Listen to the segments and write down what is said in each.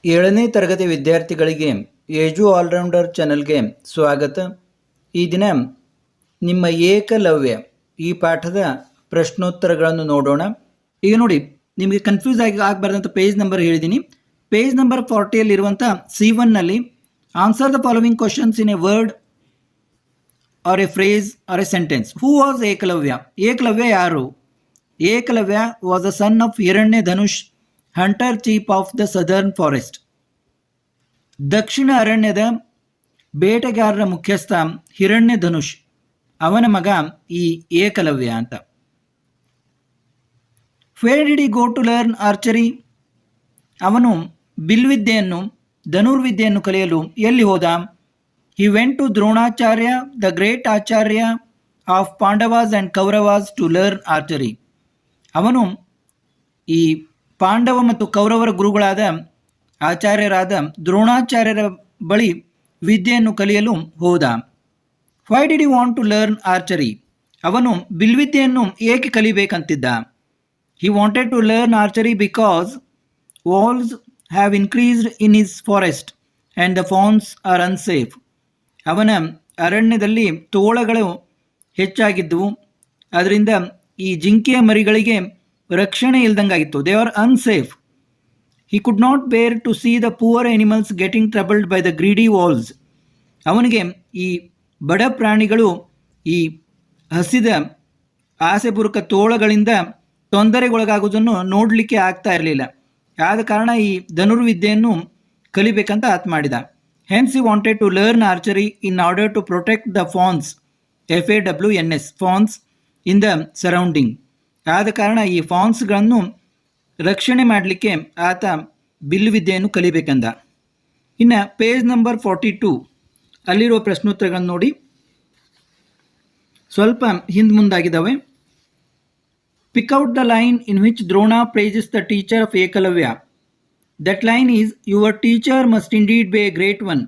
ಏಳನೇ ತರಗತಿ ವಿದ್ಯಾರ್ಥಿಗಳಿಗೆ ಏಜು ಆಲ್ರೌಂಡರ್ ಚಾನಲ್ಗೆ ಸ್ವಾಗತ. ಈ ದಿನ ನಿಮ್ಮ ಏಕಲವ್ಯ ಈ ಪಾಠದ ಪ್ರಶ್ನೋತ್ತರಗಳನ್ನು ನೋಡೋಣ. ಈಗ ನೋಡಿ, ನಿಮಗೆ ಕನ್ಫ್ಯೂಸ್ ಆಗಬಾರ್ದಂಥ ಪೇಜ್ ನಂಬರ್ ಹೇಳಿದ್ದೀನಿ. ಪೇಜ್ ನಂಬರ್ 40ಯಲ್ಲಿರುವಂಥ C1ನಲ್ಲಿ answer the following questions in a word or a phrase or a sentence. Who was Ekalavya? Ekalavya ಯಾರು? Ekalavya was the son of Hiranya Dhanush, hunter chief of the southern forest. ದಕ್ಷಿಣ ಅರಣ್ಯದ ಬೇಟೆಗಾರರ ಮುಖ್ಯಸ್ಥ ಹಿರಣ್ಯ ಧನುಷ್, ಅವನ ಮಗ ಈ ಏಕಲವ್ಯ ಅಂತ. Where did he go to learn archery? ಅವನು ಬಿಲ್ವಿದ್ಯೆಯನ್ನು, ಧನುರ್ವಿದ್ಯೆಯನ್ನು ಕಲಿಯಲು ಎಲ್ಲಿ ಹೋದ? He went to Dronacharya, the great acharya of Pandavas and Kauravas to learn archery. ಅವನು ಈ ಪಾಂಡವ ಮತ್ತು ಕೌರವರ ಗುರುಗಳಾದ ಆಚಾರ್ಯರಾದ ದ್ರೋಣಾಚಾರ್ಯರ ಬಳಿ ವಿದ್ಯೆಯನ್ನು ಕಲಿಯಲು ಹೋದ. Why did you want to learn archery? ಅವನು ಬಿಲ್ವಿದ್ಯೆಯನ್ನು ಏಕೆ ಕಲಿಬೇಕಂತಿದ್ದ? He wanted to learn archery because wolves have increased in his forest and the fawns are unsafe. ಅವನ ಅರಣ್ಯದಲ್ಲಿ ತೋಳಗಳು ಹೆಚ್ಚಾಗಿದ್ದವು, ಅದರಿಂದ ಈ ಜಿಂಕೆಯ ಮರಿಗಳಿಗೆ ರಕ್ಷಣೆ ಇಲ್ದಂಗಾಗಿತ್ತು. They are unsafe. He could not bear to see the poor animals getting troubled by the greedy wolves. ಅವನಿಗೆ ಈ ಬಡ ಪ್ರಾಣಿಗಳು ಈ ಹಸಿದ ಆಸೆಪೂರ್ವಕ ತೋಳಗಳಿಂದ ತೊಂದರೆಗೊಳಗಾಗುವುದನ್ನು ನೋಡಲಿಕ್ಕೆ ಆಗ್ತಾ ಇರಲಿಲ್ಲ. ಆದ ಕಾರಣ ಈ ಧನುರ್ವಿದ್ಯೆಯನ್ನು ಕಲಿಬೇಕಂತ ಆತ ಮಾಡಿದ. Hence he wanted to learn archery in order to protect the fawns, FAWNS, fawns in the surrounding. ಆದ ಕಾರಣ ಈ ಫಾನ್ಸ್ಗಳನ್ನು ರಕ್ಷಣೆ ಮಾಡಲಿಕ್ಕೆ ಆತ ಬಿಲ್ವಿದ್ಯೆಯನ್ನು ಕಲಿಬೇಕಂದ. ಇನ್ನು ಪೇಜ್ ನಂಬರ್ 42 ಅಲ್ಲಿರುವ ಪ್ರಶ್ನೋತ್ತರಗಳನ್ನು ನೋಡಿ, ಸ್ವಲ್ಪ ಹಿಂದೆ ಮುಂದಾಗಿದ್ದಾವೆ. Pick out the line in which Drona praises the teacher of Ekalavya. That line is your teacher must indeed be a great one.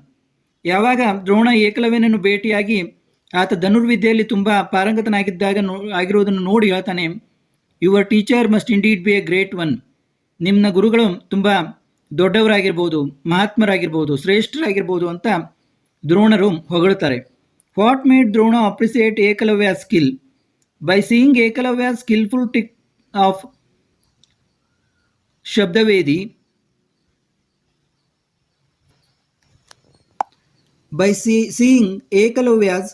ಯಾವಾಗ ದ್ರೋಣ ಏಕಲವ್ಯನನ್ನು ಭೇಟಿಯಾಗಿ ಆತ ಧನುರ್ವಿದ್ಯೆಯಲ್ಲಿ ತುಂಬ ಆಗಿರುವುದನ್ನು ನೋಡಿ ಹೇಳ್ತಾನೆ, your teacher must indeed be a great one. ನಿಮ್ಮ ಗುರುಗಳು ತುಂಬ ದೊಡ್ಡವರಾಗಿರ್ಬೋದು, ಮಹಾತ್ಮರಾಗಿರ್ಬೋದು, ಶ್ರೇಷ್ಠರಾಗಿರ್ಬೋದು ಅಂತ ದ್ರೋಣರು ಹೊಗಳ್ತಾರೆ. What made Drona appreciate Ekalavya skill? By seeing Ekalavya skilful trick of ಶಬ್ದವೇದಿ. By seeing Ekalavya's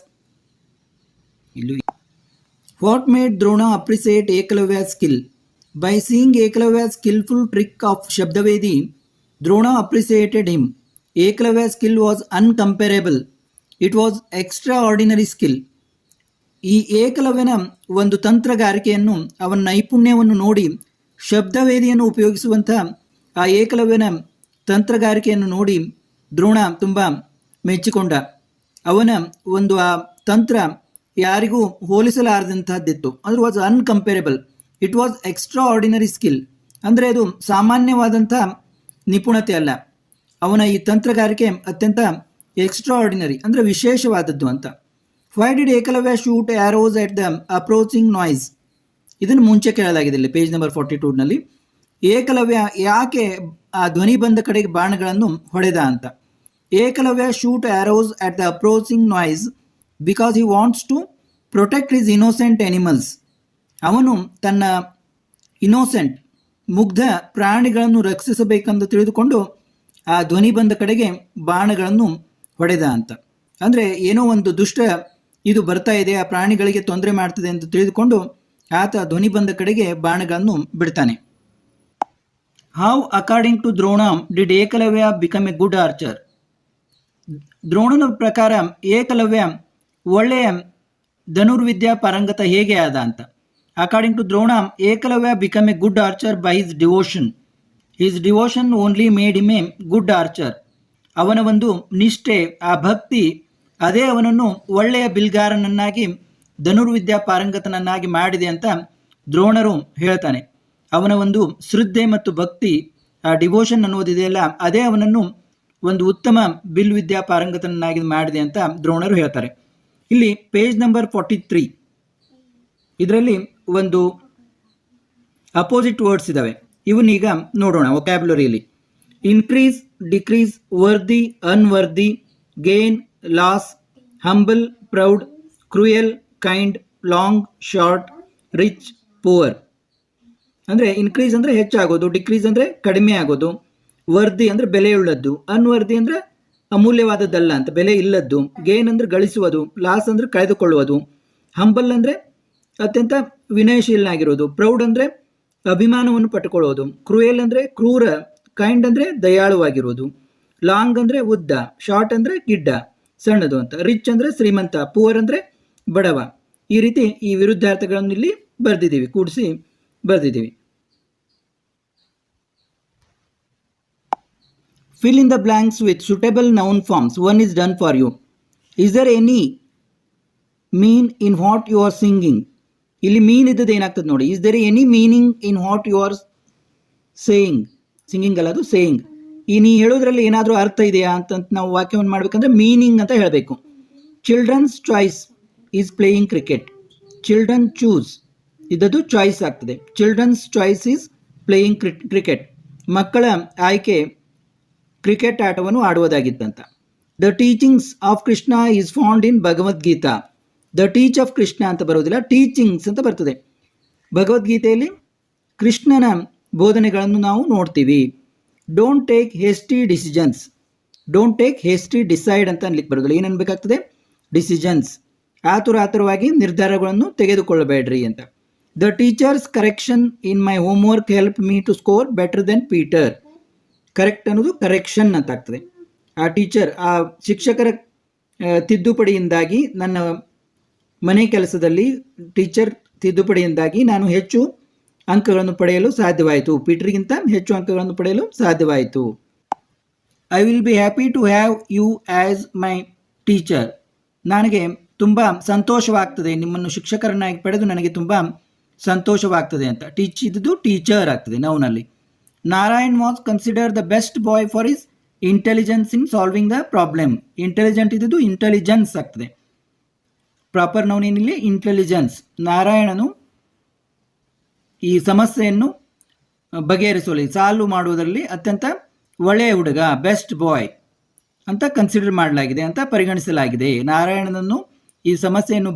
What made Drona appreciate Ekalavya's skill? By seeing Ekalavya's skillful trick of Shabdavedi, Drona appreciated him. Ekalavya's skill was uncomparable. It was extraordinary skill. ಈ ಏಕಲವ್ಯನ ಒಂದು ತಂತ್ರಗಾರಿಕೆಯನ್ನು, ಅವನ ನೈಪುಣ್ಯವನ್ನು ನೋಡಿ ಶಬ್ದವೇದಿಯನ್ನು ಉಪಯೋಗಿಸುವಂಥ ಆ ಏಕಲವ್ಯನ ತಂತ್ರಗಾರಿಕೆಯನ್ನು ನೋಡಿ ದ್ರೋಣ ತುಂಬ ಮೆಚ್ಚಿಕೊಂಡ. ಅವನ ಒಂದು ಆ ತಂತ್ರ ಯಾರಿಗೂ ಹೋಲಿಸಲಾರದಂತಹದ್ದಿತ್ತು. ಅದು was incomparable. It was extraordinary skill. ಅಂದರೆ ಅದು ಸಾಮಾನ್ಯವಾದಂಥ ನಿಪುಣತೆ ಅಲ್ಲ, ಅವನ ಈ ತಂತ್ರಗಾರಿಕೆ ಅತ್ಯಂತ ಎಕ್ಸ್ಟ್ರಾ ಆರ್ಡಿನರಿ ಅಂದರೆ ವಿಶೇಷವಾದದ್ದು ಅಂತ. Why did Ekalavya shoot arrows at the approaching noise? ಇದನ್ನು ಮುಂಚೆ ಕೇಳಲಾಗಿದೆ ಇಲ್ಲಿ ಪೇಜ್ ನಂಬರ್ 42ನಲ್ಲಿ. ಏಕಲವ್ಯ ಯಾಕೆ ಆ ಧ್ವನಿ ಬಂದ ಕಡೆಗೆ ಬಾಣಗಳನ್ನು ಹೊಡೆದ ಅಂತ. Ekalavya shoot arrows at the approaching noise because he wants to protect his innocent animals. ಅವನು ತನ್ನ ಇನ್ನೋಸೆಂಟ್ ಮುಗ್ಧ ಪ್ರಾಣಿಗಳನ್ನು ರಕ್ಷಿಸಬೇಕೆಂದು ತಿಳಿದುಕೊಂಡು ಆ ಧ್ವನಿ ಬಂದ ಕಡೆಗೆ ಬಾಣಗಳನ್ನು ಹೊಡೆದ ಅಂತ. ಅಂದರೆ ಏನೋ ಒಂದು ದುಷ್ಟ ಇದು ಬರ್ತಾ ಇದೆ, ಆ ಪ್ರಾಣಿಗಳಿಗೆ ತೊಂದರೆ ಮಾಡ್ತದೆ ಅಂತ ತಿಳಿದುಕೊಂಡು ಆತ ಧ್ವನಿ ಬಂದ ಕಡೆಗೆ ಬಾಣಗಳನ್ನು ಬಿಡ್ತಾನೆ. How according to Drona did Ekalavya become a good archer? ದ್ರೋಣನ ಪ್ರಕಾರ ಏಕಲವ್ಯ ಒಳ್ಳೆಯ ಧನುರ್ವಿದ್ಯಾ ಪಾರಂಗತ ಹೇಗೆ ಆದ ಅಂತ. According to Drona Ekalavya become a good archer by his devotion. His devotion only made him a good archer. ಅವನ ಒಂದು ನಿಷ್ಠೆ, ಆ ಭಕ್ತಿ, ಅದೇ ಅವನನ್ನು ಒಳ್ಳೆಯ ಬಿಲ್ಗಾರನನ್ನಾಗಿ, ಧನುರ್ವಿದ್ಯಾ ಪಾರಂಗತನನ್ನಾಗಿ ಮಾಡಿದೆ ಅಂತ ದ್ರೋಣರು ಹೇಳ್ತಾನೆ. ಅವನ ಒಂದು ಶ್ರದ್ಧೆ ಮತ್ತು ಭಕ್ತಿ, ಆ ಡಿವೋಷನ್ ಅನ್ನೋದಿದೆಯಲ್ಲ, ಅದೇ ಅವನನ್ನು ಒಂದು ಉತ್ತಮ ಬಿಲ್ವಿದ್ಯಾ ಪಾರಂಗತನನ್ನಾಗಿ ಮಾಡಿದೆ ಅಂತ ದ್ರೋಣರು ಹೇಳ್ತಾರೆ. ಇಲ್ಲಿ ಪೇಜ್ ನಂಬರ್ 43 ಇದರಲ್ಲಿ ಒಂದು ಅಪೋಸಿಟ್ ವರ್ಡ್ಸ್ ಇದ್ದಾವೆ. ಇವನ್ನೀಗ ನೋಡೋಣ. ವೊಕ್ಯಾಬ್ಯುಲರಿಯಲ್ಲಿ increase decrease, worthy, unworthy, gain, loss, humble, proud, cruel, kind, long, short, rich, poor. ಅಂದರೆ ಇನ್ಕ್ರೀಸ್ ಅಂದರೆ ಹೆಚ್ಚಾಗೋದು, ಡಿಕ್ರೀಸ್ ಅಂದರೆ ಕಡಿಮೆ ಆಗೋದು, ವರ್ದಿ ಅಂದರೆ ಬೆಲೆಯುಳ್ಳದ್ದು, ಅನ್ವರ್ದಿ ಅಂದರೆ ಅಮೂಲ್ಯವಾದದ್ದಲ್ಲ ಅಂತ, ಬೆಲೆ ಇಲ್ಲದ್ದು, ಗೇನ್ ಅಂದರೆ ಗಳಿಸುವುದು, ಲಾಸ್ ಅಂದರೆ ಕಳೆದುಕೊಳ್ಳುವುದು, ಹಂಬಲ್ ಅಂದರೆ ಅತ್ಯಂತ ವಿನಯಶೀಲನಾಗಿರೋದು, ಪ್ರೌಡ್ ಅಂದರೆ ಅಭಿಮಾನವನ್ನು ಪಟ್ಟುಕೊಳ್ಳೋದು, ಕ್ರೂಯಲ್ ಅಂದರೆ ಕ್ರೂರ, ಕೈಂಡ್ ಅಂದರೆ ದಯಾಳುವಾಗಿರೋದು, ಲಾಂಗ್ ಅಂದರೆ ಉದ್ದ, ಶಾರ್ಟ್ ಅಂದರೆ ಗಿಡ್ಡ ಸಣ್ಣದು ಅಂತ, ರಿಚ್ ಅಂದರೆ ಶ್ರೀಮಂತ, ಪುವರ್ ಅಂದರೆ ಬಡವ. ಈ ರೀತಿ ಈ ವಿರುದ್ಧಾರ್ಥಗಳನ್ನು ಇಲ್ಲಿ ಬರೆದಿದ್ದೀವಿ, ಕೂಡಿಸಿ ಬರೆದಿದ್ದೀವಿ. Fill in the blanks with suitable noun forms. One is done for you. Is there any mean in what you are singing? ಇಲ್ಲಿ ಮೀನ್ ಇದ್ದದ್ದು ಏನಾಗ್ತದೆ ನೋಡಿ. Is there any meaning in what you are saying? Singing ಅಲ್ಲ, ಅದು saying. ಈ ನೀ ಹೇಳೋದ್ರಲ್ಲಿ ಏನಾದರೂ ಅರ್ಥ ಇದೆಯಾ ಅಂತ ನಾವು ವಾಕ್ಯವನ್ನು ಮಾಡಬೇಕಂದ್ರೆ ಮೀನಿಂಗ್ ಅಂತ ಹೇಳಬೇಕು. Children's choice is playing cricket. Children choose ಇದ್ದದ್ದು ಚಾಯ್ಸ್ ಆಗ್ತದೆ. Children's choice is playing cricket. ಮಕ್ಕಳ ಆಯ್ಕೆ ಕ್ರಿಕೆಟ್ ಆಟವನ್ನು ಆಡುವುದಾಗಿತ್ತಂತ. The teachings of Krishna is found in Bhagavad Gita. The teach of Krishna ಅಂತ ಬರೋದಿಲ್ಲ, ಟೀಚಿಂಗ್ಸ್ ಅಂತ ಬರ್ತದೆ. ಭಗವದ್ಗೀತೆಯಲ್ಲಿ ಕೃಷ್ಣನ ಬೋಧನೆಗಳನ್ನು ನಾವು ನೋಡ್ತೀವಿ. Don't take hasty decisions. Don't take hasty decide ಅಂತ ಅನ್ಲಿಕ್ಕೆ ಬರೋದಿಲ್ಲ. ಏನು ಅನ್ಬೇಕಾಗ್ತದೆ? ಡಿಸಿಷನ್ಸ್. ಆತುರವಾಗಿ ನಿರ್ಧಾರಗಳನ್ನು ತೆಗೆದುಕೊಳ್ಳಬೇಡ್ರಿ ಅಂತ. The teachers correction in my homework help me to score better than Peter. Correct ಅನ್ನೋದು ಕರೆಕ್ಷನ್ ಅಂತ ಆಗ್ತದೆ. ಆ ಟೀಚರ್, ಆ ಶಿಕ್ಷಕರ ತಿದ್ದುಪಡಿಯಿಂದಾಗಿ ನನ್ನ ಮನೆ ಕೆಲಸದಲ್ಲಿ ಟೀಚರ್ ತಿದ್ದುಪಡಿಯಿಂದಾಗಿ ನಾನು ಹೆಚ್ಚು ಅಂಕಗಳನ್ನು ಪಡೆಯಲು ಸಾಧ್ಯವಾಯಿತು. ಪೀಟರ್ಗಿಂತ ಹೆಚ್ಚು ಅಂಕಗಳನ್ನು ಪಡೆಯಲು ಸಾಧ್ಯವಾಯಿತು. I will be happy to have you as my teacher. ನನಗೆ ತುಂಬ ಸಂತೋಷವಾಗ್ತದೆ, ನಿಮ್ಮನ್ನು ಶಿಕ್ಷಕರನ್ನಾಗಿ ಪಡೆದು ನನಗೆ ತುಂಬ ಸಂತೋಷವಾಗ್ತದೆ ಅಂತ. ಟೀಚ್ ಇದ್ದು ಟೀಚರ್ ಆಗ್ತದೆ ನೌನಲ್ಲಿ. Narayan was consider the best boy for is intelligence in solving the problem. Intelligent ಇದ್ದು ಇಂಟೆಲಿಜೆನ್ಸ್ ಆಗ್ತದೆ. ಪ್ರಾಪರ್ ನೌನ್ ಏನಿಲ್ಲಿ ಇಂಟೆಲಿಜೆನ್ಸ್. ನಾರಾಯಣನು ಈ ಸಮಸ್ಯೆಯನ್ನು ಬಗೆಹರಿಸುವಲ್ಲಿ, ಸಾಲ್ವ್ ಮಾಡುವುದರಲ್ಲಿ ಅತ್ಯಂತ ಒಳ್ಳೆಯ ಹುಡುಗ, ಬೆಸ್ಟ್ ಬಾಯ್ ಅಂತ ಕನ್ಸಿಡರ್ ಮಾಡಲಾಗಿದೆ, ಅಂತ ಪರಿಗಣಿಸಲಾಗಿದೆ. ನಾರಾಯಣನನ್ನು ಈ ಸಮಸ್ಯೆಯನ್ನು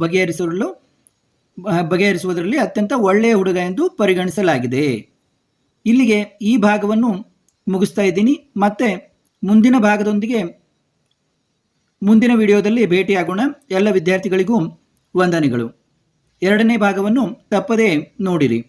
ಬಗೆಹರಿಸುವುದರಲ್ಲಿ ಅತ್ಯಂತ ಒಳ್ಳೆಯ ಹುಡುಗ ಎಂದು ಪರಿಗಣಿಸಲಾಗಿದೆ. ಇಲ್ಲಿಗೆ ಈ ಭಾಗವನ್ನು ಮುಗಿಸ್ತಾ ಇದ್ದೀನಿ. ಮತ್ತೆ ಮುಂದಿನ ಭಾಗದೊಂದಿಗೆ ಮುಂದಿನ ವಿಡಿಯೋದಲ್ಲಿ ಭೇಟಿಯಾಗೋಣ. ಎಲ್ಲ ವಿದ್ಯಾರ್ಥಿಗಳಿಗೂ ವಂದನೆಗಳು. ಎರಡನೇ ಭಾಗವನ್ನು ತಪ್ಪದೇ ನೋಡಿರಿ.